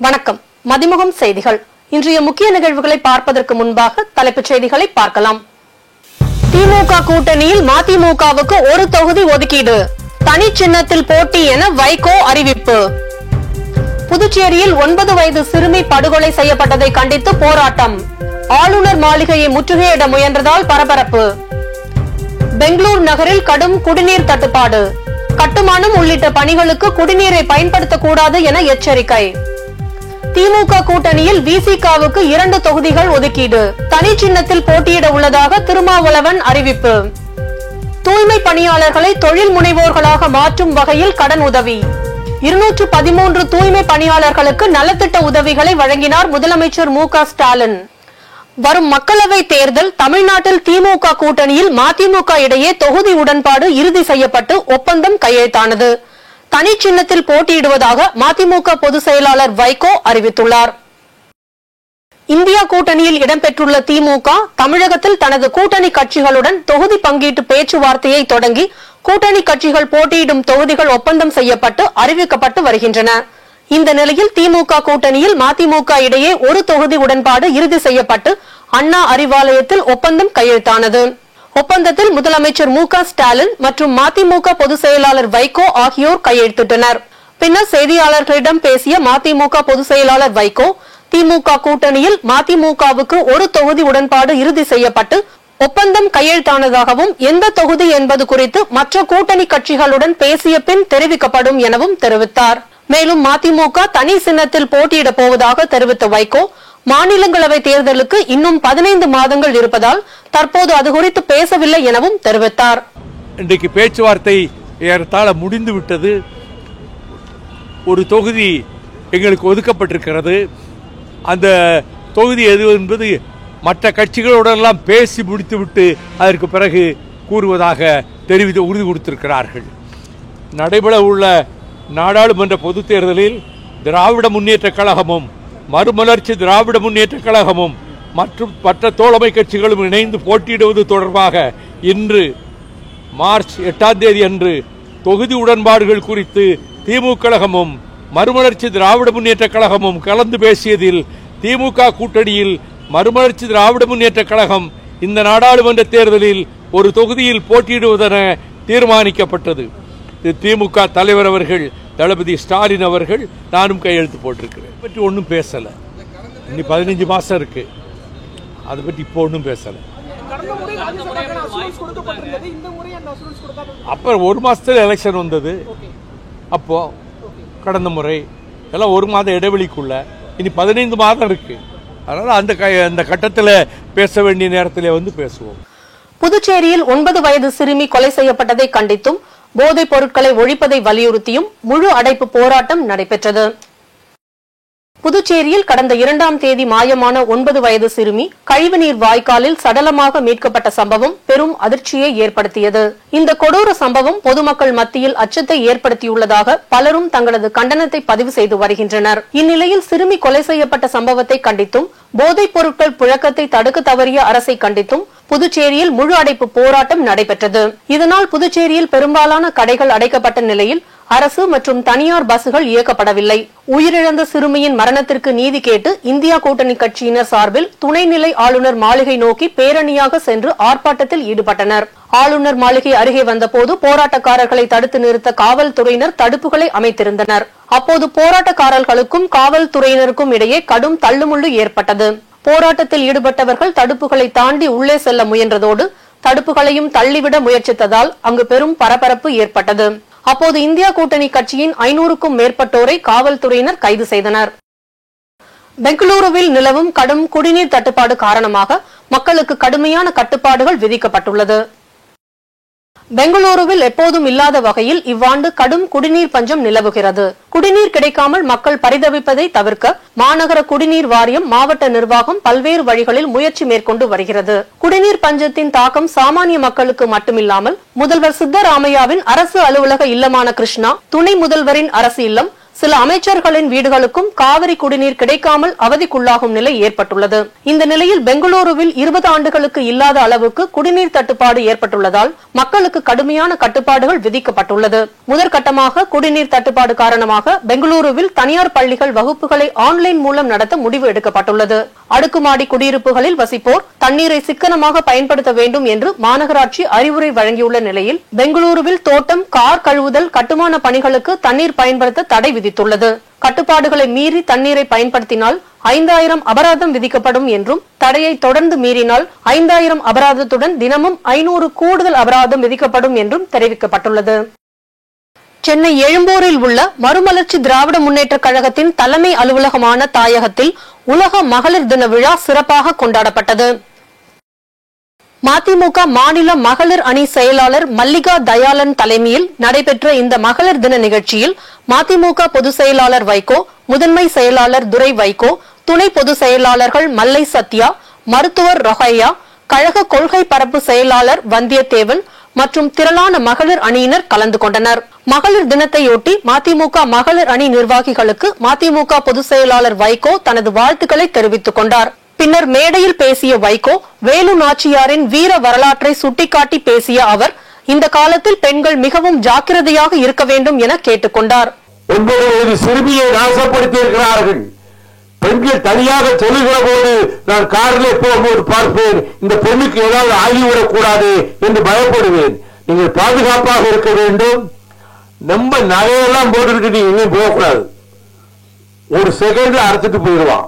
வணக்கம். மதிமுகம் செய்திகள். இன்றைய முக்கிய நிகழ்வுகளை பார்ப்பதற்கு முன்பாக தலைப்புச் செய்திகளை பார்க்கலாம். திமுக கூட்டணியில் மதிமுகவுக்கு ஒரு தொகுதி ஒதுக்கீடு, தனி சின்னத்தில் போட்டி என வைகோ அறிவிப்பு. புதுச்சேரியில் 9 வயது சிறுமி படுகொலை செய்யப்பட்டதை கண்டித்து போராட்டம், ஆளுநர் மாளிகையை முற்றுகையிட முயன்றதால் பரபரப்பு. பெங்களூர் நகரில் கடும் குடிநீர் தட்டுப்பாடு, கட்டுமானம் உள்ளிட்ட பணிகளுக்கு குடிநீரை பயன்படுத்தக்கூடாது என எச்சரிக்கை. திமுக கூட்டணியில் விசிகாவுக்கு 2 தொகுதிகள் ஒதுக்கீடு, தனி சின்னத்தில் போட்டியிட உள்ளதாக திருமாவளவன் அறிவிப்பு. தூய்மை பணியாளர்களை தொழில் முனைவோர்களாக மாற்றும் வகையில் கடன் உதவி, 213 தூய்மை பணியாளர்களுக்கு நலத்திட்ட உதவிகளை வழங்கினார் முதலமைச்சர் மு.க. ஸ்டாலின். வரும் மக்களவை தேர்தல் தமிழ்நாட்டில் திமுக கூட்டணியில் மதிமுக இடையே தொகுதி உடன்பாடு இறுதி செய்யப்பட்டு ஒப்பந்தம் கையெழுத்தானது. தனி சின்னத்தில் போட்டியிடுவதாக மதிமுக பொதுச் செயலாளர் வைகோ அறிவித்துள்ளார். இந்தியா கூட்டணியில் இடம்பெற்றுள்ள திமுக தமிழகத்தில் தனது கூட்டணி கட்சிகளுடன் தொகுதி பங்கீட்டு பேச்சுவார்த்தையை தொடங்கி கூட்டணி கட்சிகள் போட்டியிடும் தொகுதிகள் ஒப்பந்தம் செய்யப்பட்டு அறிவிக்கப்பட்டு வருகின்றன. இந்த நிலையில் திமுக கூட்டணியில் மதிமுக இடையே ஒரு தொகுதி உடன்பாடு இறுதி செய்யப்பட்டு அண்ணா அறிவாலயத்தில் ஒப்பந்தம் கையெழுத்தானது. ஒப்பந்தத்தில் முதலமைச்சர் மு.க. ஸ்டாலின் மற்றும் மதிமுக பொதுச் செயலாளர் வைகோ ஆகியோர் கையெழுத்திட்டனர். பின்னர் செய்தியாளர்களிடம் பேசிய மதிமுக பொதுச் செயலாளர் வைகோ, திமுக கூட்டணியில் மதிமுகவுக்கு ஒரு தொகுதி உடன்பாடு இறுதி செய்யப்பட்டு ஒப்பந்தம் கையெழுத்தானதாகவும் எந்த தொகுதி என்பது குறித்து மற்ற கூட்டணி கட்சிகளுடன் பேசிய பின் தெரிவிக்கப்படும் எனவும் தெரிவித்தார். மேலும் மதிமுக தனி சின்னத்தில் போட்டியிட போவதாக தெரிவித்த வைகோ, மாநிலங்களவை தேர்தலுக்கு இன்னும் 15 மாதங்கள் இருப்பதால் தற்போது அது குறித்து பேசவில்லை எனவும் தெரிவித்தார். இன்றைக்கு பேச்சுவார்த்தை ஏறத்தாழ முடிந்து விட்டது. ஒரு தொகுதி எங்களுக்கு ஒதுக்கப்பட்டிருக்கிறது. அந்த தொகுதி எது என்பது மற்ற கட்சிகளோடெல்லாம் பேசி முடித்துவிட்டு அதற்கு பிறகு கூறுவதாக உறுதி கொடுத்திருக்கிறார்கள். நடைபெற உள்ள நாடாளுமன்ற பொதுத் தேர்தலில் திராவிட முன்னேற்ற கழகமும் மறுமலர்ச்சி திராவிட முன்னேற்ற கழகமும் மற்றும் மற்ற தோழமை கட்சிகளும் இணைந்து போட்டியிடுவது தொடர்பாக இன்று மார்ச் 8ஆம் தேதி அன்று தொகுதி உடன்பாடுகள் குறித்து திமுக கழகமும் மறுமலர்ச்சி திராவிட முன்னேற்ற கழகமும் கலந்து பேசியதில் திமுக கூட்டணியில் மறுமலர்ச்சி திராவிட முன்னேற்ற கழகம் இந்த நாடாளுமன்ற தேர்தலில் ஒரு தொகுதியில் போட்டியிடுவதென தீர்மானிக்கப்பட்டது. திமுக தலைவர் அவர்கள் தளபதி ஸ்டாலின் அவர்கள் நானும் கையெழுத்து போட்டிருக்கிறேன். பற்றி ஒன்றும் பேசல. இன்னும் 15 மாசம் இருக்கு. அதை பற்றி இப்போ ஒன்றும் பேசல. அப்புறம் 1 மாசத்துல எலெக்ஷன் வந்தது. அப்போ கடந்த முறை எல்லாம் 1 மாத இடைவெளிக்குள்ள இனி 15 மாதம் இருக்கு. அதனால அந்த கட்டத்தில் பேச வேண்டிய நேரத்தில் வந்து பேசுவோம். புதுச்சேரியில் 9 வயது சிறுமி கொலை செய்யப்பட்டதை கண்டித்தும் போதைப் பொருட்களை ஒழிப்பதை வலியுறுத்தியும் முழு அடைப்பு போராட்டம் நடைபெற்றது. புதுச்சேரியில் கடந்த 2ஆம் தேதி மாயமான 9 வயது சிறுமி கழிவுநீர் வாய்க்காலில் சடலமாக மீட்கப்பட்ட சம்பவம் பெரும் அதிர்ச்சியை ஏற்படுத்தியது. இந்த கொடூர சம்பவம் பொதுமக்கள் மத்தியில் அச்சத்தை ஏற்படுத்தியுள்ளதாக பலரும் தங்களது கண்டனத்தை பதிவு செய்து வருகின்றனர். இந்நிலையில் சிறுமி கொலை செய்யப்பட்ட சம்பவத்தை கண்டித்தும் போதைப் பொருட்கள் புழக்கத்தை தடுக்க தவறிய அரசை கண்டித்தும் புதுச்சேரியில் முழு அடைப்பு போராட்டம் நடைபெற்றது. இதனால் புதுச்சேரியில் பெரும்பாலான கடைகள் அடைக்கப்பட்ட நிலையில் அரசு மற்றும் தனியார் பஸ்கள் இயக்கப்படவில்லை. உயிரிழந்த சிறுமியின் மரணத்திற்கு நீதி கேட்டு இந்தியா கூட்டணி கட்சியினர் சார்பில் துணைநிலை ஆளுநர் மாளிகை நோக்கி பேரணியாக சென்று ஆர்ப்பாட்டத்தில் ஈடுபட்டனர். ஆளுநர் மாளிகை அருகே வந்தபோது போராட்டக்காரர்களை தடுத்து நிறுத்த காவல்துறையினர் தடுப்புகளை அமைத்திருந்தனர். அப்போது போராட்டக்காரர்களுக்கும் காவல்துறையினருக்கும் இடையே கடும் தள்ளுமுள்ளு ஏற்பட்டது. போராட்டத்தில் ஈடுபட்டவர்கள் தடுப்புகளை தாண்டி உள்ளே செல்ல முயன்றதோடு தடுப்புகளையும் தள்ளிவிட முயற்சித்ததால் அங்கு பெரும் பரபரப்பு ஏற்பட்டது. அப்போது இந்தியா கூட்டணி கட்சியின் 500க்கும் மேற்பட்டோரை காவல்துறையினர் கைது செய்தனர். பெங்களூருவில் நிலவும் கடும் குடிநீர் தட்டுப்பாடு காரணமாக மக்களுக்கு கடுமையான கட்டுப்பாடுகள் விதிக்கப்பட்டுள்ளது. பெங்களூருவில் எப்போதும் இல்லாத வகையில் இவ்வாண்டு கடும் குடிநீர் பஞ்சம் நிலவுகிறது. குடிநீர் கிடைக்காமல் மக்கள் பரிதவிப்பதை தவிர்க்க மாநகர குடிநீர் வாரியம், மாவட்ட நிர்வாகம் பல்வேறு வழிகளில் முயற்சி மேற்கொண்டு வருகிறது. குடிநீர் பஞ்சத்தின் தாக்கம் சாமானிய மக்களுக்கு மட்டுமில்லாமல் முதல்வர் சித்தராமையாவின் அரசு அலுவலக இல்லமான கிருஷ்ணா, துணை முதல்வரின் அரசு இல்லம், சில அமைச்சர்களின் வீடுகளுக்கும் காவிரி குடிநீர் கிடைக்காமல் அவதிக்குள்ளாகும் நிலை ஏற்பட்டுள்ளது. இந்த நிலையில் பெங்களூருவில் 20 ஆண்டுகளுக்கு இல்லாத அளவுக்கு குடிநீர் தட்டுப்பாடு ஏற்பட்டுள்ளதால் மக்களுக்கு கடுமையான கட்டுப்பாடுகள் விதிக்கப்பட்டுள்ளது. முதற்கட்டமாக குடிநீர் தட்டுப்பாடு காரணமாக பெங்களூருவில் தனியார் பள்ளிகள் வகுப்புகளை ஆன்லைன் மூலம் நடத்த முடிவு எடுக்கப்பட்டுள்ளது. அடுக்குமாடி குடியிருப்புகளில் வசிப்போர் தண்ணீரை சிக்கனமாக பயன்படுத்த வேண்டும் என்று மாநகராட்சி அறிவுரை வழங்கியுள்ள நிலையில் பெங்களூருவில் தோட்டம், கார் கழுவுதல், கட்டுமான பணிகளுக்கு தண்ணீர் பயன்படுத்த தடை விதித்துள்ளது. கட்டுப்பாடுகளை மீறி தண்ணீரை பயன்படுத்தினால் 5000 அபராதம் விதிக்கப்படும் என்றும், தடையை தொடர்ந்து மீறினால் 5000 அபராதத்துடன் தினமும் 500 கூடுதல் அபராதம் விதிக்கப்படும் என்றும் தெரிவிக்கப்பட்டுள்ளது. சென்னை எழும்பூரில் உள்ள மறுமலர்ச்சி திராவிட முன்னேற்ற கழகத்தின் தலைமை அலுவலகமான தாயகத்தில் உலக மகளிர் தின விழா சிறப்பாக கொண்டாடப்பட்டது. மதிமுக மாநில மகளிர் அணி செயலாளர் மல்லிகா தயாளன் தலைமையில் நடைபெற்ற இந்த மகளிர் தின நிகழ்ச்சியில் மதிமுக பொதுச் செயலாளர் வைகோ, முதன்மை செயலாளர் துரை வைகோ, துணை பொதுச் செயலாளர்கள் மல்லை சத்யா, மருத்துவர் ரொஹையா, கழக கொள்கை பரப்பு செயலாளர் வந்தியத்தேவன் மற்றும் திரளான மகளிர் அணியினர் கலந்து கொண்டனர். மகளிர் தினத்தையொட்டி மதிமுக மகளிர் அணி நிர்வாகிகளுக்கு மதிமுக பொதுச் செயலாளர் வைகோ தனது வாழ்த்துக்களை தெரிவித்துக் கொண்டார். பின்னர் மேடையில் பேசிய வைகோ, வேலு நாச்சியாரின் வீர வரலாற்றை சுட்டிக்காட்டி பேசிய அவர், இந்த காலத்தில் பெண்கள் மிகவும் ஜாக்கிரதையாக இருக்க வேண்டும் என கேட்டுக்கொண்டார். 9 வயது சிறுமியை நாசப்படுத்தி இருக்கிறார்கள். பெண்கள் தனியாக சொல்லுகிற போது நான் காரில் போகும்போது பார்ப்பேன், இந்த பெண்ணுக்கு ஏதாவது ஆகிவிடக்கூடாது என்று பயப்படுவேன். நீங்கள் பாதுகாப்பாக இருக்க வேண்டும். நம்ம நகையெல்லாம் போட்டுக்கிட்டு எங்கேயும் போகக்கூடாது. ஒரு செகண்ட்ல அறுத்துட்டு போயிடுவான்.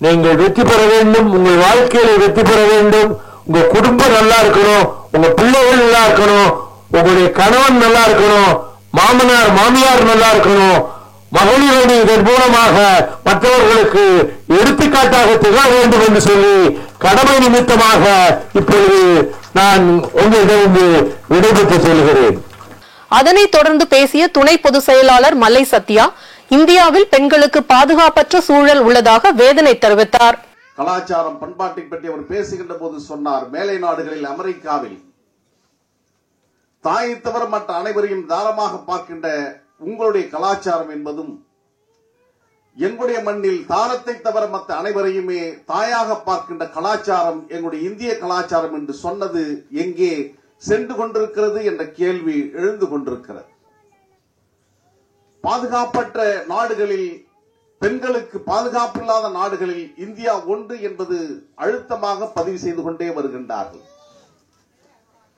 நீங்கள் வெற்றி பெற வேண்டும், உங்கள் வாழ்க்கையில வெற்றி பெற வேண்டும். உங்க குடும்பம் நல்லா இருக்கணும், உங்க பிள்ளைகள் நல்லா இருக்கணும், உங்களுடைய கணவன் நல்லா இருக்கணும், மாமனார் மாமியார் நல்லா இருக்கணும். மகளிரணி இதன் மூலமாக மற்றவர்களுக்கு எடுத்துக்காட்டாக திகழ வேண்டும் என்று சொல்லி கடமை நிமித்தமாக இப்பொழுது நான் உங்களிடமிருந்து விடைபெற்று செல்கிறேன். அதனைத் தொடர்ந்து பேசிய துணை பொதுச் செயலாளர் மல்லை சத்யா, இந்தியாவில் பெண்களுக்கு பாதுகாப்பற்ற சூழல் உள்ளதாக வேதனை தெரிவித்தார். கலாச்சாரம் பண்பாட்டை பற்றி அவர் பேசுகின்ற போது சொன்னார், மேலை நாடுகளில் அமெரிக்காவில் தாயை தவிர மற்ற அனைவரையும் தாரமாக பார்க்கின்ற உங்களுடைய கலாச்சாரம் என்பதும், எங்களுடைய மண்ணில் தாரத்தை தவிர மற்ற அனைவரையுமே தாயாக பார்க்கின்ற கலாச்சாரம் எங்களுடைய இந்திய கலாச்சாரம் என்று சொன்னது எங்கே சென்று கொண்டிருக்கிறது என்ற கேள்வி எழுந்து கொண்டிருக்கிறது. பாதுகாப்பற்ற நாடுகளில், பெண்களுக்கு பாதுகாப்பில்லாத நாடுகளில் இந்தியா ஒன்று என்பது அழுத்தமாக பதிவு செய்து கொண்டே வருகின்றார்கள்.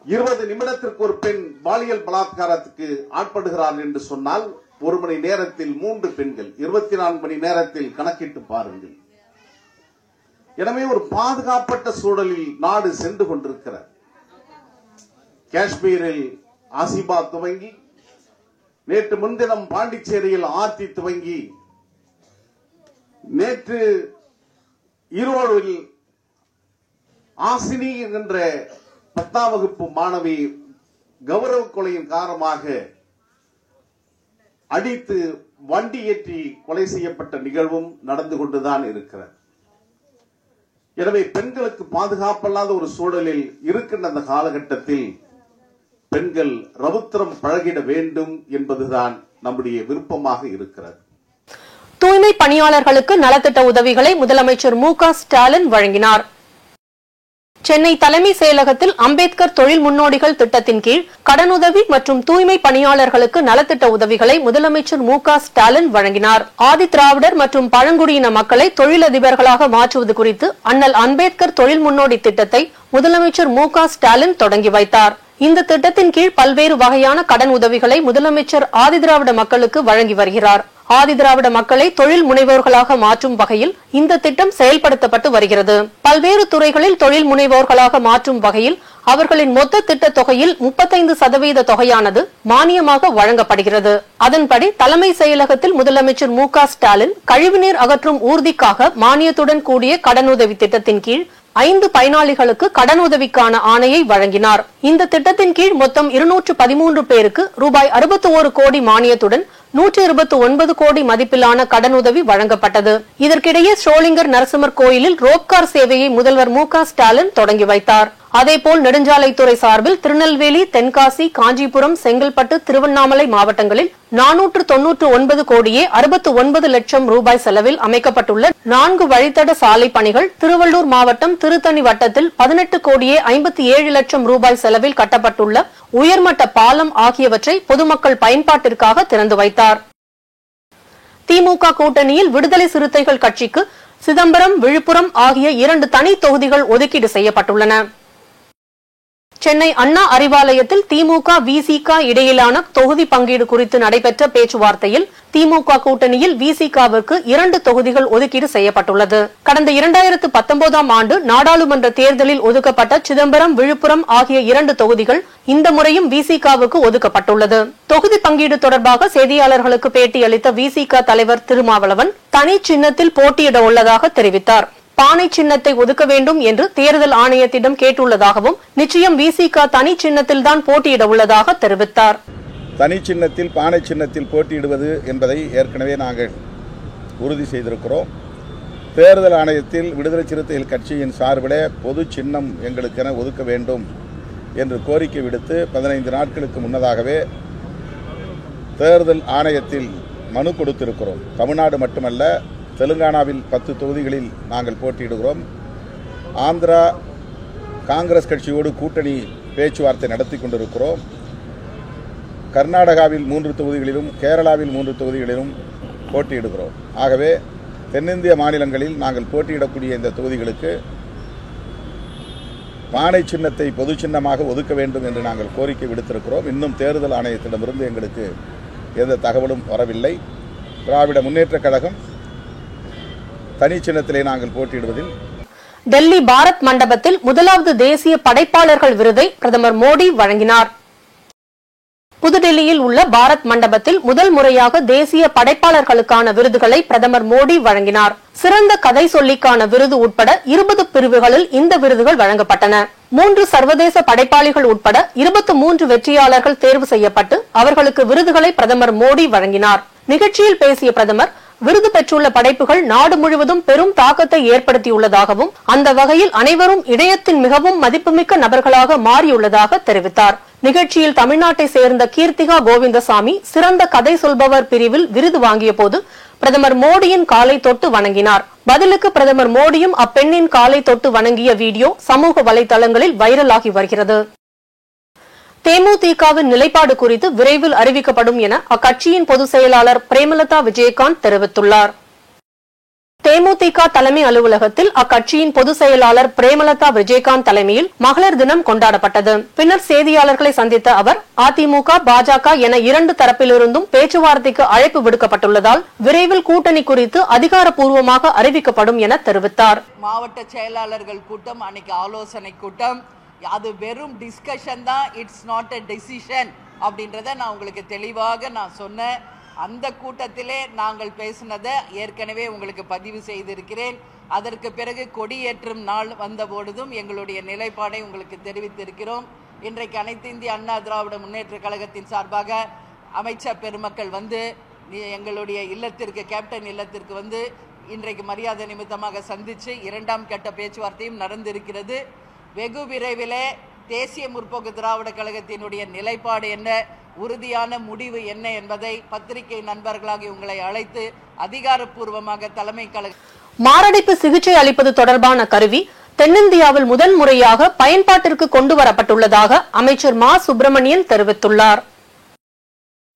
20 நிமிடத்திற்கு ஒரு பெண் பாலியல் பலாத்காரத்துக்கு ஆட்படுகிறார் என்று சொன்னால் 1 மணி நேரத்தில் 3 பெண்கள், 24 மணி நேரத்தில் கணக்கிட்டு பாருங்கள். எனவே ஒரு பாதுகாப்பற்ற சூழலில் நாடு சென்று கொண்டிருக்கிறது. காஷ்மீரில் ஆசிபா துவங்கி, நேற்று முன்தினம் பாண்டிச்சேரியில் ஆர்த்தி துவங்கி, நேற்று ஈரோடில் ஆசினி என்ற 10ஆம் வகுப்பு மாணவி கௌரவ கொலையின் காரணமாக அடித்து வண்டி ஏற்றி கொலை செய்யப்பட்ட நிகழ்வும் நடந்து கொண்டுதான் இருக்கிறது. எனவே பெண்களுக்கு பாதுகாப்பில்லாத ஒரு சூழலில் இருக்கின்ற அந்த காலகட்டத்தில் பெண்கள் ரவுத்திரம் பழகிட வேண்டும் என்பதுதான் நம்முடைய விருப்பமாக இருக்கிறது. தூய்மை பணியாளர்களுக்கு நலத்திட்ட உதவிகளை முதலமைச்சர் மு.க. ஸ்டாலின் வழங்கினார். சென்னை தலைமை செயலகத்தில் அம்பேத்கர் தொழில் முன்னோடிகள் திட்டத்தின் கீழ் கடனுதவி மற்றும் தூய்மை பணியாளர்களுக்கு நலத்திட்ட உதவிகளை முதலமைச்சர் மு.க. ஸ்டாலின் வழங்கினார். ஆதி திராவிடர் மற்றும் பழங்குடியின மக்களை தொழிலதிபர்களாக மாற்றுவது குறித்து அண்ணல் அம்பேத்கர் தொழில் முன்னோடி திட்டத்தை முதலமைச்சர் மு.க. ஸ்டாலின் தொடங்கி வைத்தார். இந்த திட்டத்தின் கீழ் பல்வேறு வகையான கடன் உதவிகளை முதலமைச்சர் ஆதிதிராவிட மக்களுக்கு வழங்கி வருகிறார். ஆதிதிராவிட மக்களை தொழில் முனைவோர்களாக மாற்றும் வகையில் இந்த திட்டம் செயல்படுத்தப்பட்டு வருகிறது. பல்வேறு துறைகளில் தொழில் முனைவோர்களாக மாற்றும் வகையில் அவர்களின் மொத்த திட்ட தொகையில் 35% தொகையானது மானியமாக வழங்கப்படுகிறது. அதன்படி தலைமை செயலகத்தில் முதலமைச்சர் மு.க. ஸ்டாலின் கழிவுநீர் அகற்றும் ஊர்திக்காக மானியத்துடன் கூடிய கடனுதவி திட்டத்தின் கீழ் 5 பயனாளிகளுக்கு கடனுதவிக்கான ஆணையை வழங்கினார். இந்த திட்டத்தின் கீழ் மொத்தம் 213 பேருக்கு ரூபாய் 61 கோடி மானியத்துடன் 129 கோடி மதிப்பிலான கடனுதவி வழங்கப்பட்டது. இதற்கிடையே ஸ்ரோலிங்கர் நரசிம்மர் கோயிலில் ரோப்கார் சேவையை முதல்வர் மு.க. ஸ்டாலின் தொடங்கி வைத்தார். அதேபோல் நெடுஞ்சாலைத்துறை சார்பில் திருநெல்வேலி, தென்காசி, காஞ்சிபுரம், செங்கல்பட்டு, திருவண்ணாமலை மாவட்டங்களில் 499 கோடியே 69 லட்சம் ரூபாய் செலவில் அமைக்கப்பட்டுள்ள 4 வழித்தட சாலை பணிகள், திருவள்ளூர் மாவட்டம் திருத்தணி வட்டத்தில் 18 கோடியே 57 லட்சம் ரூபாய் செலவில் கட்டப்பட்டுள்ள உயர்மட்ட பாலம் ஆகியவற்றை பொதுமக்கள் பயன்பாட்டிற்காக திறந்து வைத்தார். திமுக கூட்டணியில் விடுதலை சிறுத்தைகள் கட்சிக்கு சிதம்பரம், விழுப்புரம் ஆகிய 2 தனி தொகுதிகள் ஒதுக்கீடு செய்யப்பட்டுள்ளன. சென்னை அண்ணா அறிவாலயத்தில் திமுக, விசிக இடையிலான தொகுதி பங்கீடு குறித்து நடைபெற்ற பேச்சுவார்த்தையில் திமுக கூட்டணியில் விசிகவிற்கு 2 தொகுதிகள் ஒதுக்கீடு செய்யப்பட்டுள்ளது. கடந்த 2019ஆம் ஆண்டு நாடாளுமன்ற தேர்தலில் ஒதுக்கப்பட்ட சிதம்பரம், விழுப்புரம் ஆகிய 2 தொகுதிகள் இந்த முறையும் விசிகவுக்கு ஒதுக்கப்பட்டுள்ளது. தொகுதி பங்கீடு தொடர்பாக செய்தியாளர்களுக்கு பேட்டியளித்த விசிக தலைவர் திருமாவளவன் தனி சின்னத்தில் போட்டியிட உள்ளதாக தெரிவித்தார். பானை சின்னத்தை ஒதுக்க வேண்டும் என்று தேர்தல் ஆணையத்திடம் கேட்டுள்ளதாகவும், நிச்சயம் விசிக தனி சின்னத்தில்தான் போட்டியிட உள்ளதாக தெரிவித்தார். தனி சின்னத்தில், பானை சின்னத்தில் போட்டியிடுவது என்பதை ஏற்கனவே நாங்கள் உறுதி செய்திருக்கிறோம். தேர்தல் ஆணையத்தில் விடுதலை சிறுத்தைகள் கட்சியின் சார்பில் பொது சின்னம் எங்களுக்கென ஒதுக்க வேண்டும் என்று கோரிக்கை விடுத்து 15 நாட்களுக்கு முன்னதாகவே தேர்தல் ஆணையத்தில் மனு கொடுத்திருக்கிறோம். தமிழ்நாடு மட்டுமல்ல, தெலுங்கானாவில் 10 தொகுதிகளில் நாங்கள் போட்டியிடுகிறோம். ஆந்திரா காங்கிரஸ் கட்சியோடு கூட்டணி பேச்சுவார்த்தை நடத்தி கொண்டிருக்கிறோம். கர்நாடகாவில் 3 தொகுதிகளிலும், கேரளாவில் 3 தொகுதிகளிலும் போட்டியிடுகிறோம். ஆகவே தென்னிந்திய மாநிலங்களில் நாங்கள் போட்டியிடக்கூடிய இந்த தொகுதிகளுக்கு பானை சின்னத்தை பொது சின்னமாக ஒதுக்க வேண்டும் என்று நாங்கள் கோரிக்கை விடுத்திருக்கிறோம். இன்னும் தேர்தல் ஆணையத்திடமிருந்து எங்களுக்கு எந்த தகவலும் வரவில்லை. திராவிட முன்னேற்றக் கழகம் தனி சின்னத்திலே நாங்கள் போட்டியிடுவதில். டெல்லி பாரத் மண்டபத்தில் முதலாவது தேசிய படைப்பாளர்கள் விருதை பிரதமர் மோடி வழங்கினார். புதுடெல்லியில் உள்ள பாரத் மண்டபத்தில் முதல் முறையாக தேசிய படைப்பாளர்களுக்கான விருதுகளை பிரதமர் மோடி வழங்கினார். சிறந்த கதை சொல்லிக்கான விருது உட்பட 20 பிரிவுகளில் இந்த விருதுகள் வழங்கப்பட்டன. 3 சர்வதேச படைப்பாளிகள் உட்பட 23 வெற்றியாளர்கள் தேர்வு செய்யப்பட்டு அவர்களுக்கு விருதுகளை பிரதமர் மோடி வழங்கினார். நிகழ்ச்சியில் பேசிய பிரதமர், விருது பெற்றுள்ள படைப்புகள் நாடு முழுவதும் பெரும் தாக்கத்தை ஏற்படுத்தியுள்ளதாகவும், அந்த வகையில் அனைவரும் இணையத்தின் மிகவும் மதிப்புமிக்க நபர்களாக மாறியுள்ளதாக தெரிவித்தார். நிகழ்ச்சியில் தமிழ்நாட்டை சேர்ந்த கீர்த்திகா கோவிந்தசாமி சிறந்த கதை சொல்பவர் பிரிவில் விருது வாங்கிய போது பிரதமர் மோடியின் காலை தொட்டு வணங்கினார். பதிலுக்கு பிரதமர் மோடியும் அப்பெண்ணின் காலை தொட்டு வணங்கிய வீடியோ சமூக வலைதளங்களில் வைரலாகி வருகிறது. தேமுதிகவின் நிலைப்பாடு குறித்து விரைவில் அறிவிக்கப்படும் என அக்கட்சியின் பொதுச் செயலாளர் பிரேமலதா விஜயகாந்த் தெரிவித்துள்ளார். தேமுதிக தலைமை அலுவலகத்தில் அக்கட்சியின் பொதுச் செயலாளர் பிரேமலதா விஜயகாந்த் தலைமையில் மகளிர் தினம் கொண்டாடப்பட்டது. பின்னர் செய்தியாளர்களை சந்தித்த அவர், அதிமுக, பாஜக என 2 தரப்பிலிருந்தும் பேச்சுவார்த்தைக்கு அழைப்பு விடுக்கப்பட்டுள்ளதால் விரைவில் கூட்டணி குறித்து அதிகாரப்பூர்வமாக அறிவிக்கப்படும் என தெரிவித்தார். மாவட்ட செயலாளர்கள் கூட்டம், அன்னைக்கு ஆலோசனை கூட்டம், அது வெறும் டிஸ்கஷன் தான், இட்ஸ் நாட் எ டெசிஷன் அப்படின்றத நான் உங்களுக்கு தெளிவாக நான் சொன்னேன். அந்த கூட்டத்திலே நாங்கள் பேசினதை ஏற்கனவே உங்களுக்கு பதிவு செய்திருக்கிறேன். அதற்கு பிறகு கொடியேற்றும் நாள் வந்தபொழுதும் எங்களுடைய நிலைப்பாடை உங்களுக்கு தெரிவித்திருக்கிறோம். இன்றைக்கு அனைத்து இந்திய அண்ணா திராவிட முன்னேற்ற கழகத்தின் சார்பாக அமைச்சர் பெருமக்கள் வந்து எங்களுடைய இல்லத்திற்கு, கேப்டன் இல்லத்திற்கு வந்து இன்றைக்கு மரியாதை நிமித்தமாக சந்தித்து 2ஆம் கட்ட பேச்சுவார்த்தையும் நடந்திருக்கிறது. வெகு விரைவிலே தேசிய முற்போக்கு திராவிட கழகத்தினுடைய நிலைப்பாடு என்ன, உறுதியான முடிவு என்ன என்பதை பத்திரிகை நண்பர்களாகி உங்களை அழைத்து அதிகாரப்பூர்வமாக தலைமை கழக மாரடைப்பு சிகிச்சை அளிப்பது தொடர்பான கருவி தென்னிந்தியாவில் முதல் முறையாக பயன்பாட்டிற்கு கொண்டு வரப்பட்டுள்ளதாக அமைச்சர் மா சுப்பிரமணியன் தெரிவித்துள்ளார்.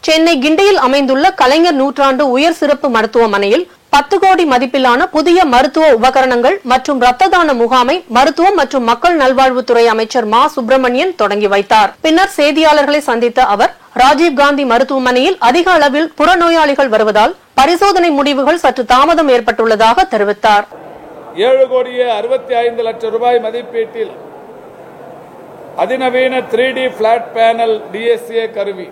சென்னை கிண்டியில் அமைந்துள்ள கலைஞர் நூற்றாண்டு உயர் சிறப்பு மருத்துவமனையில் 10 கோடி மதிப்பிலான புதிய மருத்துவ உபகரணங்கள் மற்றும் ரத்த தான முகாமை மருத்துவம் மற்றும் மக்கள் நல்வாழ்வுத்துறை அமைச்சர் மா சுப்பிரமணியன் தொடங்கி வைத்தார். பின்னர் செய்தியாளர்களை சந்தித்த அவர், ராஜீவ்காந்தி மருத்துவமனையில் அதிக அளவில் புறநோயாளிகள் வருவதால் பரிசோதனை முடிவுகள் சற்று தாமதம் ஏற்பட்டுள்ளதாக தெரிவித்தார். 7 கோடியே 65 லட்சம் ரூபாய் மதிப்பீட்டில் அதிநவீன 3D பிளாட் பேனல் DSA கருவி.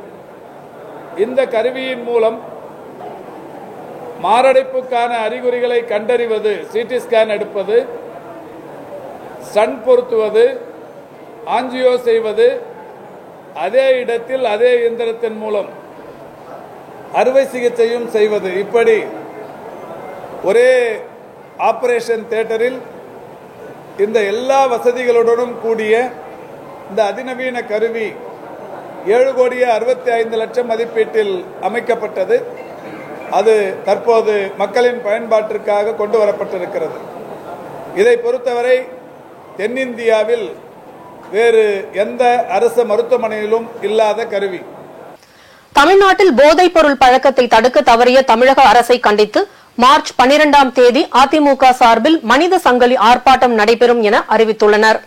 இந்த கருவியின் மூலம் மாரடைப்புக்கான அறிகுறிகளை கண்டறிவது, சிடி ஸ்கேன் எடுப்பது, ஸ்டண்ட் பொருத்துவது, ஆஞ்சியோ செய்வது, அதே இடத்தில் அதே இயந்திரத்தின் மூலம் அறுவை சிகிச்சையும் செய்வது, இப்படி ஒரே ஆபரேஷன் தியேட்டரில் இந்த எல்லா வசதிகளுடனும் கூடிய இந்த அதிநவீன கருவி 7,65,00,000 மதிப்பீட்டில் அமைக்கப்பட்டது. அது தற்போது மக்களின் பயன்பாட்டிற்காக கொண்டு வரப்பட்டிருக்கிறது. இதை பொறுத்தவரை தென்னிந்தியாவில் வேறு எந்த அரசு மருத்துவமனையிலும் இல்லாத கருவி. தமிழ்நாட்டில் போதைப் பொருள் பழக்கத்தை தடுக்க தவறிய தமிழக அரசை கண்டித்து மார்ச் 12ஆம் தேதி அதிமுக சார்பில் மனித சங்கிலி ஆர்ப்பாட்டம் நடைபெறும் என அறிவித்துள்ளனர்.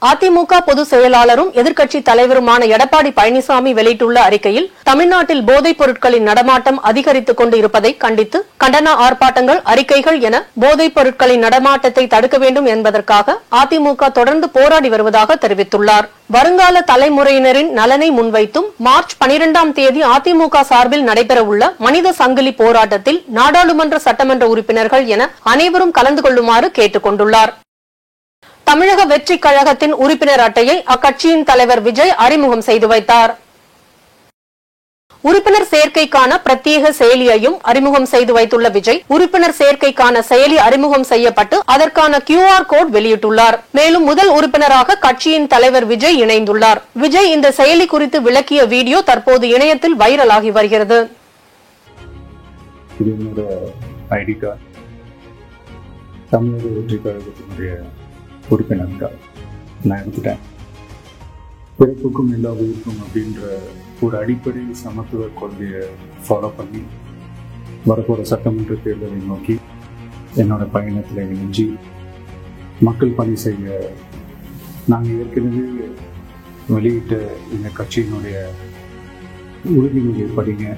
அதிமுக பொதுச் செயலாளரும் எதிர்க்கட்சி தலைவருமான எடப்பாடி பழனிசாமி வெளியிட்டுள்ள அறிக்கையில் தமிழ்நாட்டில் போதைப் பொருட்களின் நடமாட்டம் அதிகரித்துக் கொண்டு இருப்பதை கண்டித்து கண்டன ஆர்ப்பாட்டங்கள், அறிக்கைகள் என போதைப் பொருட்களின் நடமாட்டத்தை தடுக்க வேண்டும் என்பதற்காக அதிமுக தொடர்ந்து போராடி வருவதாக தெரிவித்துள்ளார். வருங்கால தலைமுறையினரின் நலனை முன்வைத்தும் மார்ச் 12ஆம் தேதி அதிமுக சார்பில் நடைபெறவுள்ள மனித சங்கிலி போராட்டத்தில் நாடாளுமன்ற சட்டமன்ற உறுப்பினர்கள் என அனைவரும் கலந்து கொள்ளுமாறு கேட்டுக் கொண்டுள்ளார். தமிழக வெற்றி கழகத்தின் உறுப்பினர் அட்டையை அக்கட்சியின் தலைவர் விஜய் அறிமுகம் செய்து வைத்தார். உறுப்பினர் சேர்க்கைக்கான பிரத்யேக செயலியையும் அறிமுகம் செய்து வைத்துள்ள விஜய், உறுப்பினர் சேர்க்கைக்கான செயலி அறிமுகம் செய்யப்பட்டு அதற்கான QR கோட் வெளியிட்டுள்ளார். மேலும் முதல் உறுப்பினராக கட்சியின் தலைவர் விஜய் இணைந்துள்ளார். விஜய் இந்த செயலி குறித்து விளக்கிய வீடியோ தற்போது இணையத்தில் வைரலாகி வருகிறது. ஐடி கார்டு தமிழக வெற்றி கழகத்தினுடைய உறுப்பினர்கள் நான் எடுத்துட்டேன். பிறப்புக்கும் எல்லா உயிருக்கும் அப்படின்ற ஒரு அடிப்படை சமத்துவ கொள்கையை ஃபாலோ பண்ணி வரப்போகிற சட்டமன்ற தேர்தலை நோக்கி என்னோட பயணத்தில் இணைஞ்சி மக்கள் பணி செய்ய நாங்கள் ஏற்கனவே வெளியிட்ட இந்த கட்சியினுடைய உறுதிமொழியை படிங்க.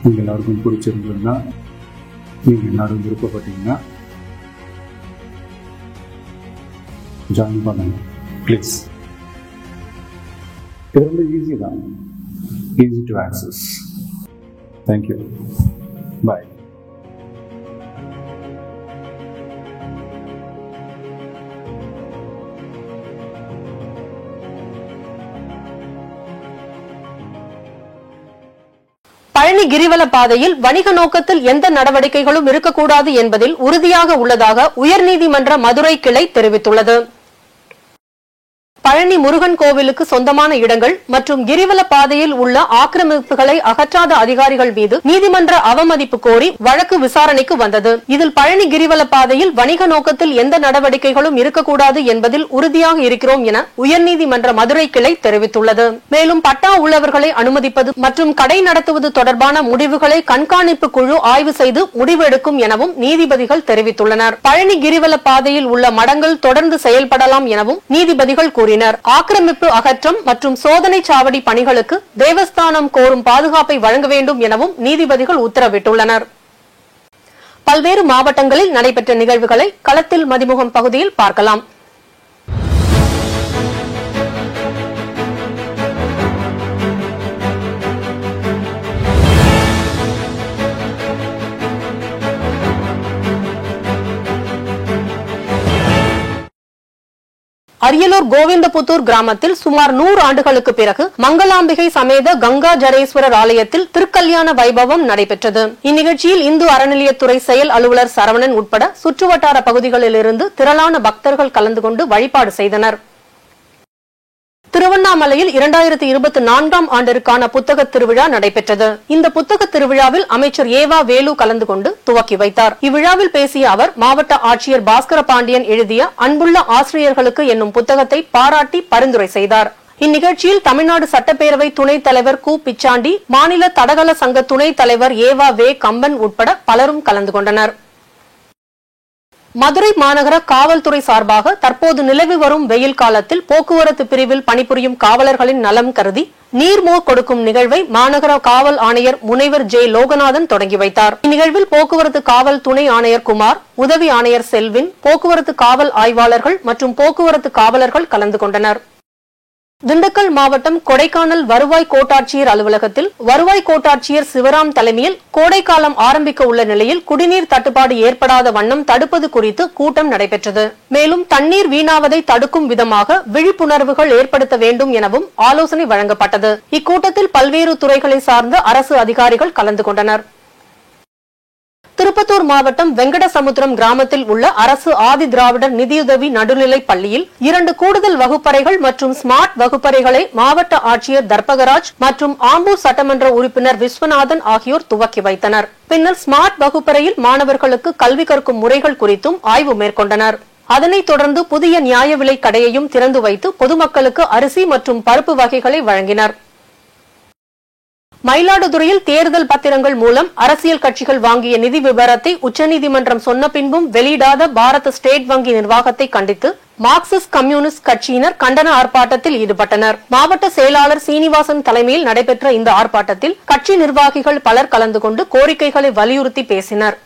உங்கள் எல்லாருக்கும் பிடிச்சிருந்ததுன்னா, நீங்கள் எல்லாரும் விருப்பப்பட்டீங்கன்னா ஜாயின் பண்ணுங்க ப்ளீஸ். இது ரொம்ப ஈஸி தான், ஈஸி டு ஆக்சஸ். தேங்க்யூ, பாய். பழனி கிரிவல பாதையில் வணிக நோக்கத்தில் எந்த நடவடிக்கைகளும் இருக்கக்கூடாது என்பதில் உறுதியாக உள்ளதாக உயர்நீதிமன்ற மதுரை கிளை தெரிவித்துள்ளது. பழனி முருகன் கோவிலுக்கு சொந்தமான இடங்கள் மற்றும் கிரிவல பாதையில் உள்ள ஆக்கிரமிப்புகளை அகற்றாத அதிகாரிகள் மீது நீதிமன்ற அவமதிப்பு கோரி வழக்கு விசாரணைக்கு வந்தது. இதில் பழனி கிரிவல பாதையில் வணிக நோக்கத்தில் எந்த நடவடிக்கைகளும் இருக்கக்கூடாது என்பதில் உறுதியாக இருக்கிறோம் என உயர்நீதிமன்ற மதுரை கிளை தெரிவித்துள்ளது. மேலும் பட்டா உள்ளவர்களை அனுமதிப்பது மற்றும் கடை நடத்துவது தொடர்பான முடிவுகளை கண்காணிப்பு குழு ஆய்வு செய்து முடிவு எடுக்கும் எனவும் நீதிபதிகள் தெரிவித்துள்ளனர். பழனி கிரிவல பாதையில் உள்ள மடங்கள் தொடர்ந்து செயல்படலாம் எனவும் நீதிபதிகள் கூறினர். ஆக்கிரமிப்பு அகற்றம் மற்றும் சோதனை சாவடி பணிகளுக்கு தேவஸ்தானம் கோரும் பாதுகாப்பை வழங்க வேண்டும் எனவும் நீதிபதிகள் உத்தரவிட்டுள்ளனர். பல்வேறு மாவட்டங்களில் நடைபெற்ற நிகழ்வுகளை களத்தில் மதிமுகம் பகுதியில் பார்க்கலாம். அரியலூர் கோவிந்தபுத்தூர் கிராமத்தில் சுமார் 100 ஆண்டுகளுக்கு பிறகு மங்களாம்பிகை சமேத கங்கா ஜடேஸ்வரர் ஆலயத்தில் திருக்கல்யாண வைபவம் நடைபெற்றது. இந்நிகழ்ச்சியில் இந்து அறநிலையத்துறை செயல் அலுவலர் சரவணன் உட்பட சுற்றுவட்டார பகுதிகளிலிருந்து திரளான பக்தர்கள் கலந்து கொண்டு வழிபாடு செய்தனர். திருவண்ணாமலையில் 2024ஆம் ஆண்டிற்கான புத்தக திருவிழா நடைபெற்றது. இந்த புத்தக திருவிழாவில் அமைச்சர் ஏவா வேலு கலந்து கொண்டு துவக்கி வைத்தார். இவ்விழாவில் பேசிய அவர், மாவட்ட ஆட்சியர் பாஸ்கர பாண்டியன் எழுதிய அன்புள்ள ஆசிரியர்களுக்கு என்னும் புத்தகத்தை பாராட்டி பரிந்துரை செய்தார். இந்நிகழ்ச்சியில் தமிழ்நாடு சட்டப்பேரவை துணைத் தலைவர் கு பிச்சாண்டி, மாநில தடகள சங்க துணைத் தலைவர் ஏவா வே கம்பன் உட்பட பலரும் கலந்து கொண்டனர். மதுரை மாநகர காவல்துறை சார்பாக தற்போது நிலவி வரும் வெயில் காலத்தில் போக்குவரத்து பிரிவில் பணிபுரியும் காவலர்களின் நலம் கருதி நீர்மோர் கொடுக்கும் நிகழ்வை மாநகர காவல் ஆணையர் முனைவர் ஜே லோகநாதன் தொடங்கி வைத்தார். இந்நிகழ்வில் போக்குவரத்து காவல் துணை ஆணையர் குமார், உதவி ஆணையர் செல்வின், போக்குவரத்து காவல் ஆய்வாளர்கள் மற்றும் போக்குவரத்து காவலர்கள் கலந்து கொண்டனர். திண்டுக்கல் மாவட்டம் கொடைக்கானல் வருவாய் கோட்டாட்சியர் அலுவலகத்தில் வருவாய் கோட்டாட்சியர் சிவராம் தலைமையில் கோடைக்காலம் ஆரம்பிக்க உள்ள நிலையில் குடிநீர் தட்டுப்பாடு ஏற்படாத வண்ணம் தடுப்பது குறித்து கூட்டம் நடைபெற்றது. மேலும் தண்ணீர் வீணாவதை தடுக்கும் விதமாக விழிப்புணர்வுகள் ஏற்படுத்த வேண்டும் எனவும் ஆலோசனை வழங்கப்பட்டது. இக்கூட்டத்தில் பல்வேறு துறைகளை சார்ந்த அரசு அதிகாரிகள் கலந்து கொண்டனர். திருப்பத்தூர் மாவட்டம் வெங்கடசமுத்திரம் கிராமத்தில் உள்ள அரசு ஆதி திராவிடர் நிதியுதவி நடுநிலைப் பள்ளியில் 2 கூடுதல் வகுப்பறைகள் மற்றும் ஸ்மார்ட் வகுப்பறைகளை மாவட்ட ஆட்சியர் தர்பகராஜ் மற்றும் ஆம்பூர் சட்டமன்ற உறுப்பினர் விஸ்வநாதன் ஆகியோர் துவக்கி வைத்தனர். பின்னர் ஸ்மார்ட் வகுப்பறையில் மாணவர்களுக்கு கல்வி கற்கும் முறைகள் குறித்தும் ஆய்வு மேற்கொண்டனர். அதனைத் தொடர்ந்து புதிய நியாய விலை கடையையும் திறந்து வைத்து பொதுமக்களுக்கு அரிசி மற்றும் பருப்பு வகைகளை வழங்கினர். மயிலாடுதுறையில் தேர்தல் பத்திரங்கள் மூலம் அரசியல் கட்சிகள் வாங்கிய நிதி விவரத்தை உச்சநீதிமன்றம் சொன்ன பின்பும் வெளியிடாத பாரத ஸ்டேட் வங்கி நிர்வாகத்தை கண்டித்து மார்க்சிஸ்ட் கம்யூனிஸ்ட் கட்சியினர் கண்டன ஆர்ப்பாட்டத்தில் ஈடுபட்டனர். மாவட்ட செயலாளர் சீனிவாசன் தலைமையில் நடைபெற்ற இந்த ஆர்ப்பாட்டத்தில் கட்சி நிர்வாகிகள் பலர் கலந்து கொண்டு கோரிக்கைகளை வலியுறுத்தி பேசினர்.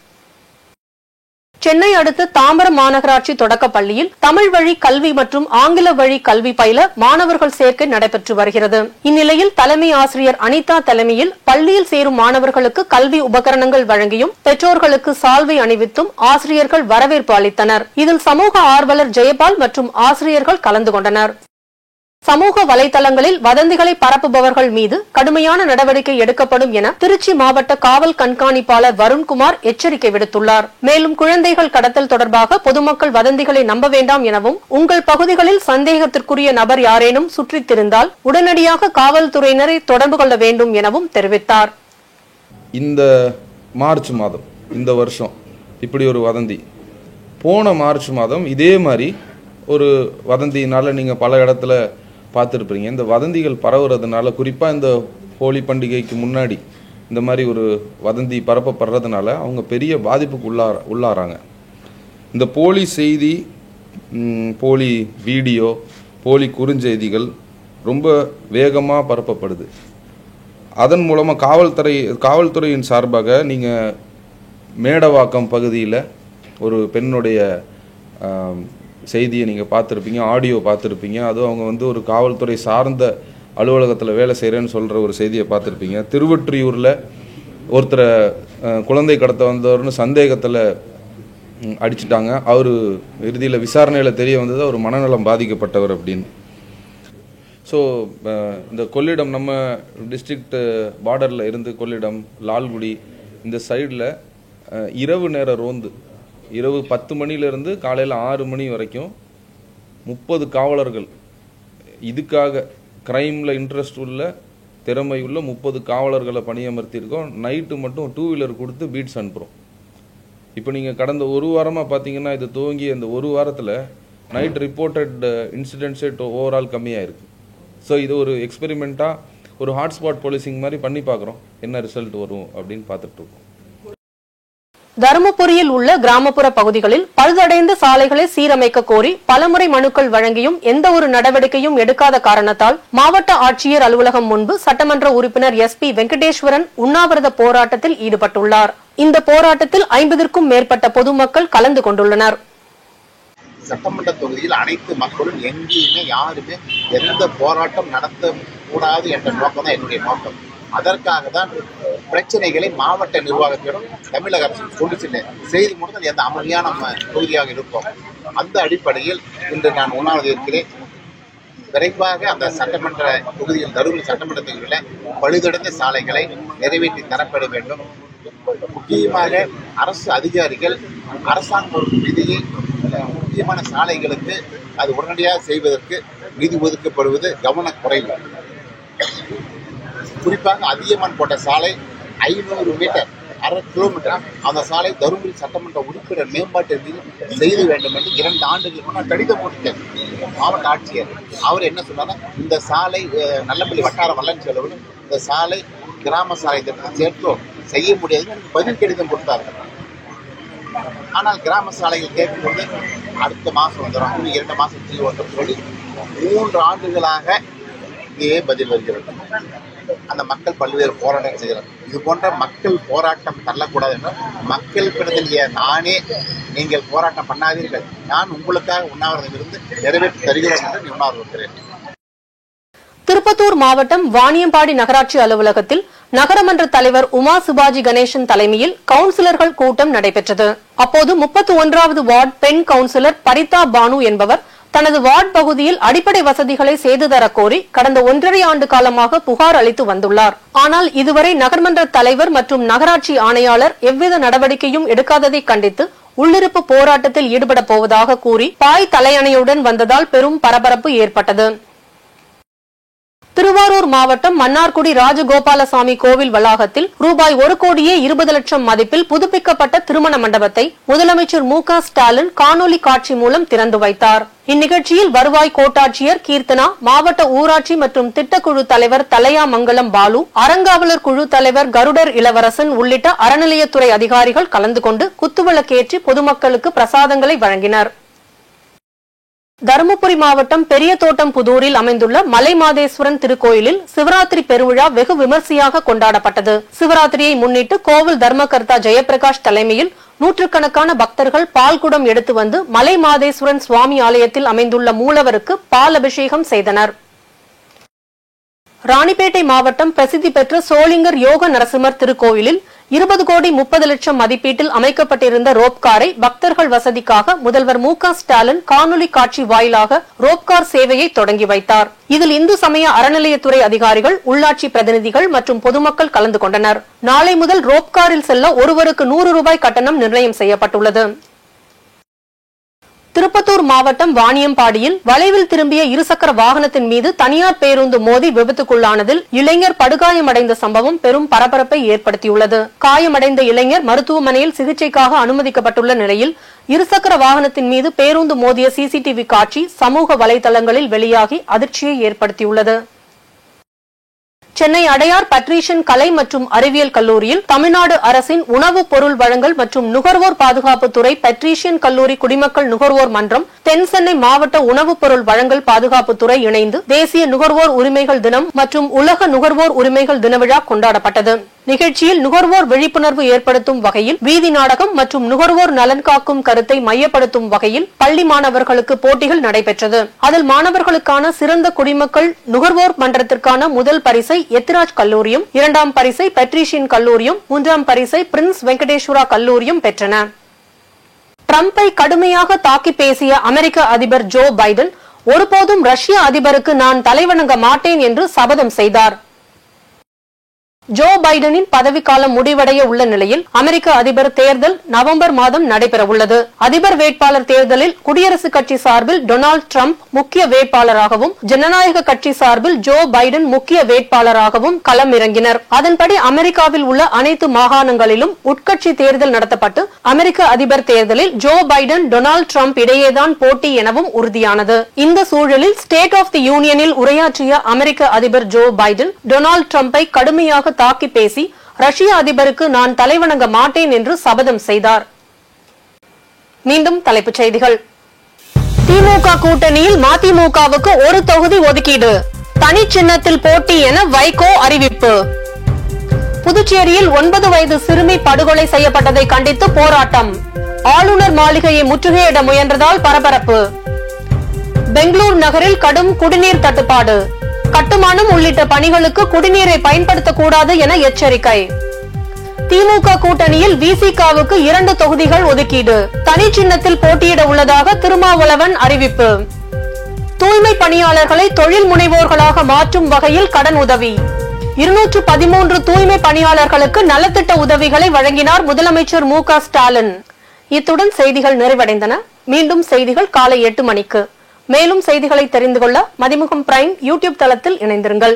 சென்னை அடுத்த தாம்பரம் மாநகராட்சி தொடக்கப் பள்ளியில் தமிழ் வழி கல்வி மற்றும் ஆங்கில வழி கல்வி பயில மாணவர்கள் சேர்க்கை நடைபெற்று வருகிறது. இந்நிலையில் தலைமை ஆசிரியர் அனிதா தலைமையில் பள்ளியில் சேரும் மாணவர்களுக்கு கல்வி உபகரணங்கள் வழங்கியும் பெற்றோர்களுக்கு சால்வை அணிவித்தும் ஆசிரியர்கள் வரவேற்பு அளித்தனர். இதில் சமூக ஆர்வலர் ஜெயபால் மற்றும் ஆசிரியர்கள் கலந்து கொண்டனர். சமூக வலைதளங்களில் வதந்திகளை பரப்புபவர்கள் மீது கடுமையான நடவடிக்கை எடுக்கப்படும் என திருச்சி மாவட்ட காவல் கண்காணிப்பாளர் வருண்குமார் எச்சரிக்கை விடுத்துள்ளார். மேலும் குழந்தைகள் கடத்தல் தொடர்பாக பொதுமக்கள் வதந்திகளை நம்ப வேண்டாம் எனவும் உங்கள் பகுதிகளில் சந்தேகத்திற்குரிய நபர் யாரேனும் சுற்றித் திரிந்தால் உடனடியாக காவல்துறையினரை தொடர்பு கொள்ள வேண்டும் எனவும் தெரிவித்தார். இந்த மார்ச் மாதம் இந்த வருஷம் இப்படி ஒரு வதந்தி, போன மார்ச் மாதம் இதே மாதிரி ஒரு வதந்தினால நீங்கள் பல இடத்துல பார்த்துருப்பீங்க. இந்த வதந்திகள் பரவுறதுனால, குறிப்பாக இந்த ஹோலி பண்டிகைக்கு முன்னாடி இந்த மாதிரி ஒரு வதந்தி பரப்பப்படுறதுனால அவங்க பெரிய பாதிப்புக்கு உள்ளாராங்க. இந்த போலி செய்தி, போலி வீடியோ, போலி குறுஞ்செய்திகள் ரொம்ப வேகமாக பரப்பப்படுது. அதன் மூலமாக காவல்துறையின் சார்பாக நீங்கள் மேடவாக்கம் பகுதியில் ஒரு பெண்ணுடைய செய்தியை நீங்கள் பார்த்துருப்பீங்க, ஆடியோ பார்த்துருப்பீங்க. அதுவும் அவங்க ஒரு காவல்துறை சார்ந்த அலுவலகத்தில் வேலை செய்கிறேன்னு சொல்கிற ஒரு செய்தியை பார்த்துருப்பீங்க. திருவொற்றியூரில் ஒருத்தரை குழந்தை கடத்த வந்தவர்னு சந்தேகத்தில் அடிச்சிட்டாங்க. அவர் இறுதியில் விசாரணையில் தெரிய வந்தது அவர் மனநலம் பாதிக்கப்பட்டவர் அப்படின்னு. ஸோ இந்த கொள்ளிடம், நம்ம டிஸ்ட்ரிக்ட் பார்டரில் இருந்து கொள்ளிடம், லால்குடி இந்த சைடில் இரவு நேர ரோந்து, இரவு 10 மணிலேருந்து காலையில் 6 மணி வரைக்கும் 30 காவலர்கள், இதுக்காக கிரைமில் இன்ட்ரெஸ்ட் உள்ள திறமை உள்ள 30 காவலர்களை பணியமர்த்தியிருக்கோம். நைட்டு மட்டும் 2 வீலர் கொடுத்து பீட்ஸ் அனுப்புகிறோம். இப்போ நீங்கள் கடந்த ஒரு வாரமாக பார்த்தீங்கன்னா, இது துவங்கிய இந்த ஒரு வாரத்தில் நைட் ரிப்போர்ட்டட் இன்சிடென்ட்ஸே ஓவரால் கம்மியாக இருக்குது. ஸோ இது ஒரு எக்ஸ்பெரிமெண்ட்டாக ஒரு ஹாட்ஸ்பாட் போலீசிங் மாதிரி பண்ணி பார்க்குறோம், என்ன ரிசல்ட் வரும் அப்படின்னு பார்த்துட்டு இருக்கோம். தருமபுரியில் உள்ள கிராமப்புற பகுதிகளில் பழுதடைந்த சாலைகளை சீரமைக்க கோரி பலமுறை மனுக்கள் வழங்கியும் எந்த ஒரு நடவடிக்கையும் எடுக்காத காரணத்தால் மாவட்ட ஆட்சியர் அலுவலகம் முன்பு சட்டமன்ற உறுப்பினர் SP வெங்கடேஸ்வரன் உண்ணாவிரத போராட்டத்தில் ஈடுபட்டுள்ளார். இந்த போராட்டத்தில் 50க்கும் மேற்பட்ட பொதுமக்கள் கலந்து கொண்டுள்ளனர். சட்டமன்ற தொகுதியில் அனைத்து மக்களும் எங்கேயுமே யாருமே எந்த போராட்டம் நடத்தக்கூடாது என்ற நோக்கம் தான் என்னுடைய நோக்கம். அதற்காக தான் பிரச்சனைகளை மாவட்ட நிர்வாகத்திடம் தமிழக அரசு கொண்டு செல்ல செய்தி மூலத்தில் எந்த அமைதியான நம்ம தொகுதியாக இருப்போம். அந்த அடிப்படையில் இன்று நான் உண்ணாவிரதம் இருக்கிறேன். விரைவாக அந்த சட்டமன்ற தொகுதியில், தருமபுரி சட்டமன்ற தொகுதியில் பழுதடைந்த சாலைகளை நிறைவேற்றி தரப்பட வேண்டும். முக்கியமாக அரசு அதிகாரிகள் அரசாங்கம் ஒரு விதியை முக்கியமான சாலைகளுக்கு அது உடனடியாக செய்வதற்கு நிதி ஒதுக்கப்படுவது கவனக்குறைவு. குறிப்பாக அதியமான் கோட்டை சாலை 500 மீட்டர், 1/2 கிலோமீட்டர் அந்த சாலை தருமபுரி சட்டமன்ற உறுப்பினர் மேம்பாட்டு மீது செய்து வேண்டும் என்று 2 ஆண்டுகளுக்கு முன்னால் கடிதம் போட்டுட்டார் மாவட்ட ஆட்சியர். அவர் என்ன சொன்னார், இந்த சாலை நல்லப்பள்ளி வட்டார வளர்ச்சி செலவு, இந்த சாலை கிராம சாலை திட்டத்தை சேர்த்தோ செய்ய முடியாதுன்னு எனக்கு பதில் கடிதம் கொடுத்தார்கள். ஆனால் கிராம சாலைகள் கேட்கும்போது அடுத்த மாதம் வந்துடும், இன்னும் 2 மாதம் செய்வோம் சொல்லி 3 ஆண்டுகளாக இதே பதில் வருகிறது. அந்த மக்கள் பல்வேறு போராட்டம் செய்கிறார். இது போன்ற மக்கள் போராட்டம் தள்ளக்கூடாது என்றால் மக்கள் பிறகு நானே நீங்கள் போராட்டம் பண்ணாதீர்கள், நான் உங்களுக்காக உண்ணாவிரதம் இருந்து நிறைவேற்றி தருகிறோம் என்று உண்ணாவிரதம் இருக்கிறேன். திருப்பத்தூர் மாவட்டம் வாணியம்பாடி நகராட்சி அலுவலகத்தில் நகரமன்ற தலைவர் உமா சிவாஜி கணேசன் தலைமையில் கவுன்சிலர்கள் கூட்டம் நடைபெற்றது. அப்போது 31வது வார்டு பெண் கவுன்சிலர் பரிதா பானு என்பவர் தனது வார்டு பகுதியில் அடிப்படை வசதிகளை செய்து தர கோரி கடந்த 1.5 ஆண்டு காலமாக புகார் அளித்து வந்துள்ளார். ஆனால் இதுவரை நகர்மன்ற தலைவர் மற்றும் நகராட்சி ஆணையாளர் எவ்வித நடவடிக்கையும் எடுக்காததை கண்டித்து உள்ளிருப்பு போராட்டத்தில் ஈடுபட போவதாக கூறி பாய் தலையணையுடன் வந்ததால் பெரும் பரபரப்பு ஏற்பட்டது. திருவாரூர் மாவட்டம் மன்னார்குடி ராஜகோபாலசாமி கோவில் வளாகத்தில் ரூபாய் 1,20,00,000 மதிப்பில் புதுப்பிக்கப்பட்ட திருமண மண்டபத்தை முதலமைச்சர் மு.க. ஸ்டாலின் காணொலி காட்சி மூலம் திறந்து வைத்தார். இந்நிகழ்ச்சியில் வருவாய் கோட்டாட்சியர் கீர்த்தனா, மாவட்ட ஊராட்சி மற்றும் திட்டக்குழு தலைவர் தலையாமங்கலம் பாலு, அறங்காவலர் குழு தலைவர் கருடர் இளவரசன் உள்ளிட்ட அறநிலையத்துறை அதிகாரிகள் கலந்து கொண்டு குத்துவிளக்கேற்றி பொதுமக்களுக்கு பிரசாதங்களை வழங்கினர். தருமபுரி மாவட்டம் பெரிய தோட்டம் புதூரில் அமைந்துள்ள மலைமாதேஸ்வரன் திருக்கோயிலில் சிவராத்திரி பெருவிழா வெகு விமர்சையாக கொண்டாடப்பட்டது. சிவராத்திரியை முன்னிட்டு கோவில் தர்மகர்த்தா ஜெயபிரகாஷ் தலைமையில் நூற்றுக்கணக்கான பக்தர்கள் பால்குடம் எடுத்து வந்து மலைமாதேஸ்வரன் சுவாமி ஆலயத்தில் அமைந்துள்ள மூலவருக்கு பால் அபிஷேகம் செய்தனர். ராணிப்பேட்டை மாவட்டம் பிரசித்தி பெற்ற சோளிங்கர் யோக நரசிம்மர் திருக்கோயிலில் 20,30,00,000 மதிப்பீட்டில் அமைக்கப்பட்டிருந்த ரோப்காரை பக்தர்கள் வசதிக்காக முதல்வர் மு.க. ஸ்டாலின் காணொலி காட்சி வாயிலாக ரோப்கார் சேவையை தொடங்கி வைத்தார். இதில் இந்து சமய அறநிலையத்துறை அதிகாரிகள், உள்ளாட்சி பிரதிநிதிகள் மற்றும் பொதுமக்கள் கலந்து கொண்டனர். நாளை முதல் ரோப்காரில் செல்ல ஒருவருக்கு 100 ரூபாய் கட்டணம் நிர்ணயம் செய்யப்பட்டுள்ளது. திருப்பத்தூர் மாவட்டம் வாணியம்பாடியில் வளைவில் திரும்பிய இருசக்கர வாகனத்தின் மீது தனியார் பேருந்து மோதி விபத்துக்குள்ளானதில் இளைஞர் படுகாயமடைந்த சம்பவம் பெரும் பரபரப்பை ஏற்படுத்தியுள்ளது. காயமடைந்த இளைஞர் மருத்துவமனையில் சிகிச்சைக்காக அனுமதிக்கப்பட்டுள்ள நிலையில் இருசக்கர வாகனத்தின் மீது பேருந்து மோதிய சிசிடிவி காட்சி சமூக வலைதளங்களில் வெளியாகி அதிர்ச்சியை ஏற்படுத்தியுள்ளது. சென்னை அடையார் பட்ரீஷியன் கலை மற்றும் அறிவியல் கல்லூரியில் தமிழ்நாடு அரசின் உணவுப் பொருள் வழங்கல் மற்றும் நுகர்வோர் பாதுகாப்புத்துறை பட்ரீஷியன் கல்லூரி குடிமக்கள் நுகர்வோர் மன்றம், தென் சென்னை மாவட்ட உணவுப் பொருள் வழங்கல் பாதுகாப்புத்துறை இணைந்து தேசிய நுகர்வோர் உரிமைகள் தினம் மற்றும் உலக நுகர்வோர் உரிமைகள் தின விழா கொண்டாடப்பட்டது. நிகழ்ச்சியில் நுகர்வோர் விழிப்புணர்வு ஏற்படுத்தும் வகையில் வீதி நாடகம் மற்றும் நுகர்வோர் நலன் காக்கும் கருத்தை மையப்படுத்தும் வகையில் பள்ளி மாணவர்களுக்கு போட்டிகள் நடைபெற்றது. அதில் மாணவர்களுக்கான சிறந்த குடிமக்கள் நுகர்வோர் மன்றத்திற்கான முதல் பரிசை எத்திராஜ் கல்லூரியும், 2ஆம் பரிசை பட்ரீஷியன் கல்லூரியும், 3ஆம் பரிசை பிரின்ஸ் வெங்கடேஸ்வரா கல்லூரியும் பெற்றன. டிரம்பை கடுமையாக தாக்கி பேசிய அமெரிக்க அதிபர் ஜோ பைடன் ஒருபோதும் ரஷ்ய அதிபருக்கு நான் தலைவணங்க மாட்டேன் என்று சபதம் செய்தார். ஜோ பைடனின் பதவிக்காலம் முடிவடைய உள்ள நிலையில் அமெரிக்க அதிபர் தேர்தல் நவம்பர் மாதம் நடைபெற உள்ளது. அதிபர் வேட்பாளர் தேர்தலில் குடியரசுக் கட்சி சார்பில் டொனால்டு டிரம்ப் முக்கிய வேட்பாளராகவும், ஜனநாயக கட்சி சார்பில் ஜோ பைடன் முக்கிய வேட்பாளராகவும் களம் இறங்கினர். அதன்படி அமெரிக்காவில் உள்ள அனைத்து மாகாணங்களிலும் உட்கட்சி தேர்தல் நடத்தப்பட்டு அமெரிக்க அதிபர் தேர்தலில் ஜோ பைடன், டொனால்டு டிரம்ப் இடையேதான் போட்டி எனவும் உறுதியானது. இந்த சூழலில் ஸ்டேட் ஆஃப் தி யூனியனில் உரையாற்றிய அமெரிக்க அதிபர் ஜோ பைடன் டொனால்டு டிரம்பை கடுமையாக தாக்கி பேசி ரஷ்ய அதிபருக்கு நான் தலைவணங்க மாட்டேன் என்று சபதம் செய்தார். மீண்டும் தலைப்புச் செய்திகள். திமுக கூட்டணியில் மதிமுகவுக்கு ஒரு தொகுதி ஒதுக்கீடு, தனி சின்னத்தில் போட்டி என வைகோ அறிவிப்பு. புதுச்சேரியில் 9 வயது சிறுமி படுகொலை செய்யப்பட்டதை கண்டித்து போராட்டம், ஆளுநர் மாளிகையை முற்றுகையிட முயன்றதால் பரபரப்பு. பெங்களூர் நகரில் கடும் குடிநீர் தட்டுப்பாடு, கட்டுமானம் உள்ளிட்ட பணிகளுக்கு குடிநீரை பயன்படுத்தக்கூடாது என எச்சரிக்கை. திமுக கூட்டணியில் விசிகாவுக்கு 2 தொகுதிகள் ஒதுக்கீடு, தனி சின்னத்தில் போட்டியிட உள்ளதாக திருமாவளவன் அறிவிப்பு. தூய்மை பணியாளர்களை தொழில் முனைவோர்களாக மாற்றும் வகையில் கடன் உதவி, 213 தூய்மை பணியாளர்களுக்கு நலத்திட்ட உதவிகளை வழங்கினார் முதலமைச்சர் மு.க. ஸ்டாலின். இத்துடன் செய்திகள் நிறைவடைந்தன. மீண்டும் செய்திகள் காலை 8 மணிக்கு. மேலும் செய்திகளை தெரிந்து கொள்ள மதிமுகம் பிரைம் யூடியூப் தளத்தில் இணைந்திருங்கள்.